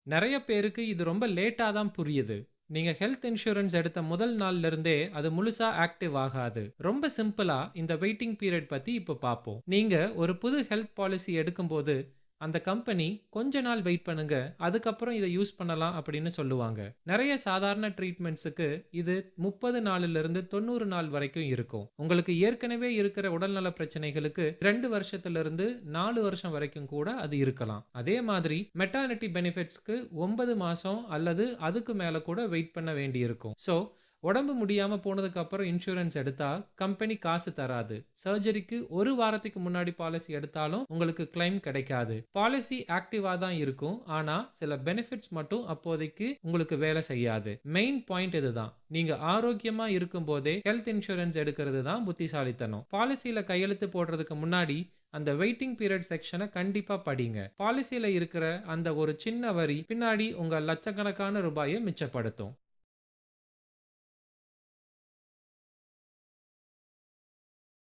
நெறைய பேருக்கு இது ரொம்ப லேட்டா தான் புரியுது. நீங்க ஹெல்த் இன்சூரன்ஸ் எடுத்த முதல் நாள்ல இருந்தே அது முழுசா ஆக்டிவ் ஆகாது. ரொம்ப சிம்பிளா இந்த வெயிட்டிங் பீரியட் பத்தி இப்ப பார்ப்போம். நீங்க ஒரு புது ஹெல்த் பாலிசி எடுக்கும்போது, அந்த கம்பெனி கொஞ்ச நாள் வெயிட் பண்ணுங்க. அதுக்கப்புறம் இத யூஸ் பண்ணலாம் அப்படின்னு சொல்லுவாங்க. நெறைய சாதாரண ட்ரீட்மெண்ட்ஸுக்கு இது 30 நாளிலிருந்து 90 நாள் வரைக்கும் இருக்கும். உங்களுக்கு ஏற்கனவே இருக்கிற உடல்நல பிரச்சனைகளுக்கு 2 வருஷத்திலிருந்து 4 வருஷம் வரைக்கும் கூட அது இருக்கலாம். அதே மாதிரி மெட்டர்னிட்டி பெனிஃபிட்ஸ்க்கு 9 மாசம் அல்லது அதுக்கு மேல கூட வெயிட் பண்ண வேண்டியிருக்கும். உடம்பு முடியாம போனதுக்கு அப்புறம் இன்சூரன்ஸ் எடுத்தா கம்பெனி காசு தராது. சர்ஜரிக்கு 1 வாரத்துக்கு முன்னாடி பாலிசி எடுத்தாலும் உங்களுக்கு கிளைம் கிடைக்காது. பாலிசி ஆக்டிவா தான் இருக்கும். ஆனா சில பெனிஃபிட்ஸ் மட்டும் அப்போதைக்கு உங்களுக்கு வேலை செய்யாது. மெயின் பாயிண்ட் இதுதான். நீங்க ஆரோக்கியமா இருக்கும்போதே ஹெல்த் இன்சூரன்ஸ் எடுக்கிறது தான் புத்திசாலித்தனம். பாலிசியில கையெழுத்து போடுறதுக்கு முன்னாடி அந்த வெயிட்டிங் பீரியட் செக்ஷனை கண்டிப்பா படிங்க. பாலிசியில இருக்கிற அந்த ஒரு சின்ன வரி பின்னாடி உங்க லட்சக்கணக்கான ரூபாயை மிச்சப்படுத்தும்.